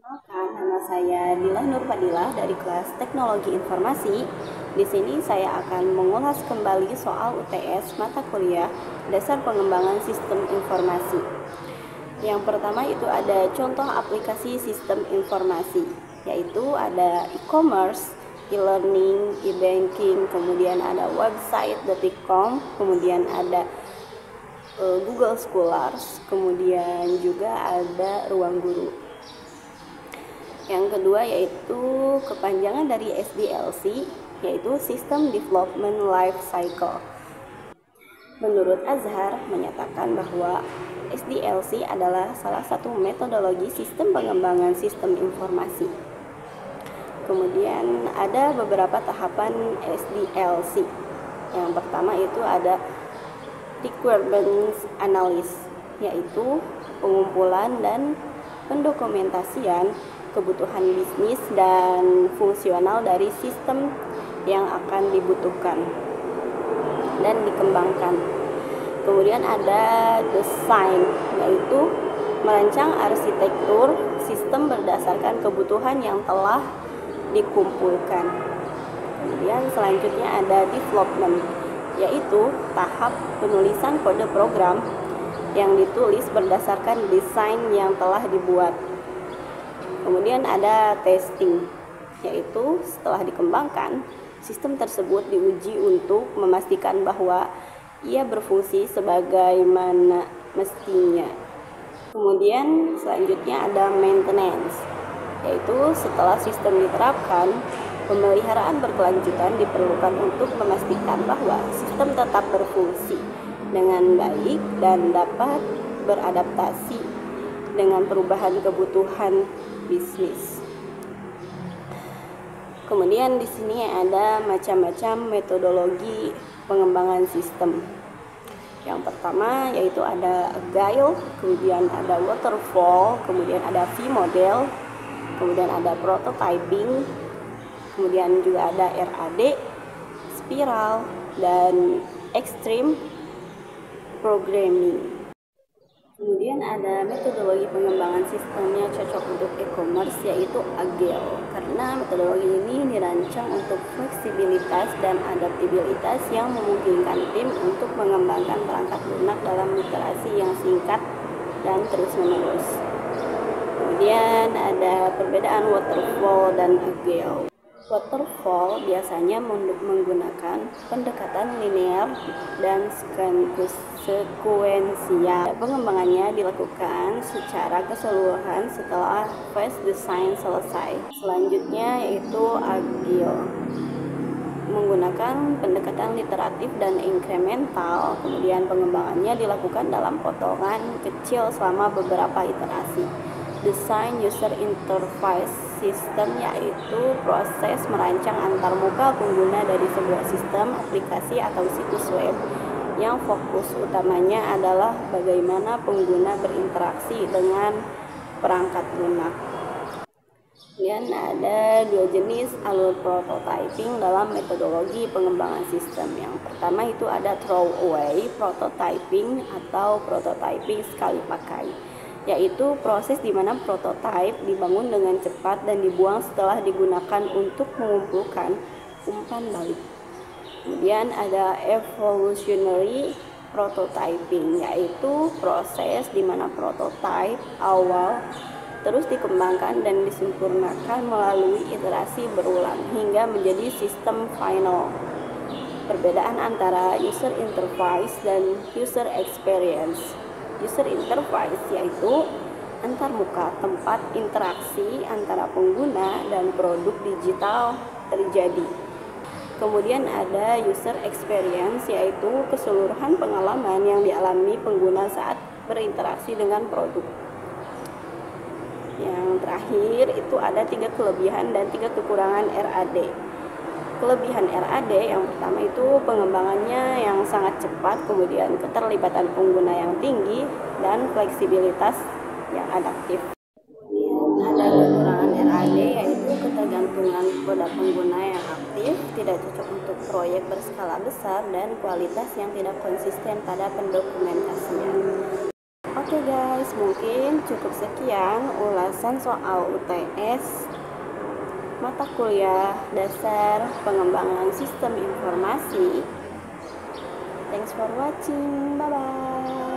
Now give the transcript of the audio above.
Perkenalkan, nama saya Dila Nurfadilah dari kelas Teknologi Informasi. Di sini saya akan mengulas kembali soal UTS mata kuliah Dasar Pengembangan Sistem Informasi. Yang pertama itu ada contoh aplikasi sistem informasi, yaitu ada e-commerce, e-learning, e-banking, kemudian ada website.com, kemudian ada Google Scholars, kemudian juga ada Ruang Guru. Yang kedua yaitu kepanjangan dari SDLC, yaitu System Development Life Cycle. Menurut Azhar menyatakan bahwa SDLC adalah salah satu metodologi sistem pengembangan sistem informasi. Kemudian ada beberapa tahapan SDLC. Yang pertama itu ada Requirements Analysis, yaitu pengumpulan dan pendokumentasian kebutuhan bisnis dan fungsional dari sistem yang akan dibutuhkan dan dikembangkan. Kemudian ada design, yaitu merancang arsitektur sistem berdasarkan kebutuhan yang telah dikumpulkan. Kemudian selanjutnya ada development, yaitu tahap penulisan kode program yang ditulis berdasarkan desain yang telah dibuat. Kemudian ada testing, yaitu setelah dikembangkan, sistem tersebut diuji untuk memastikan bahwa ia berfungsi sebagaimana mestinya. Kemudian selanjutnya ada maintenance, yaitu setelah sistem diterapkan, pemeliharaan berkelanjutan diperlukan untuk memastikan bahwa sistem tetap berfungsi dengan baik dan dapat beradaptasi dengan perubahan kebutuhan bisnis. Kemudian di sini ada macam-macam metodologi pengembangan sistem. Yang pertama yaitu ada Agile, kemudian ada Waterfall, kemudian ada V-model, kemudian ada Prototyping, kemudian juga ada RAD, Spiral, dan Extreme Programming. Kemudian ada metodologi pengembangan sistemnya cocok untuk e-commerce, yaitu Agile, karena metodologi ini dirancang untuk fleksibilitas dan adaptabilitas yang memungkinkan tim untuk mengembangkan perangkat lunak dalam iterasi yang singkat dan terus-menerus. Kemudian ada perbedaan Waterfall dan Agile. Waterfall biasanya menggunakan pendekatan linear dan sekuensial. Pengembangannya dilakukan secara keseluruhan setelah phase design selesai. Selanjutnya yaitu Agile, menggunakan pendekatan iteratif dan incremental. Kemudian pengembangannya dilakukan dalam potongan kecil selama beberapa iterasi. Design User Interface System, yaitu proses merancang antarmuka pengguna dari sebuah sistem, aplikasi atau situs web yang fokus utamanya adalah bagaimana pengguna berinteraksi dengan perangkat lunak. Kemudian ada dua jenis alur prototyping dalam metodologi pengembangan sistem. Yang pertama itu ada throwaway prototyping atau prototyping sekali pakai, yaitu proses di mana prototipe dibangun dengan cepat dan dibuang setelah digunakan untuk mengumpulkan umpan balik. Kemudian ada evolutionary prototyping, yaitu proses di mana prototipe awal terus dikembangkan dan disempurnakan melalui iterasi berulang hingga menjadi sistem final. Perbedaan antara user interface dan user experience. User interface yaitu antarmuka tempat interaksi antara pengguna dan produk digital terjadi. Kemudian ada user experience, yaitu keseluruhan pengalaman yang dialami pengguna saat berinteraksi dengan produk. Yang terakhir itu ada 3 kelebihan dan 3 kekurangan RAD. Kelebihan RAD yang pertama itu pengembangannya yang sangat cepat, kemudian keterlibatan pengguna yang tinggi, dan fleksibilitas yang adaptif. Ada kekurangan RAD yaitu ketergantungan pada pengguna yang aktif, tidak cocok untuk proyek berskala besar, dan kualitas yang tidak konsisten pada pendokumentasian. Oke guys, mungkin cukup sekian ulasan soal UTS mata kuliah dasar pengembangan sistem informasi. Thanks for watching, bye bye.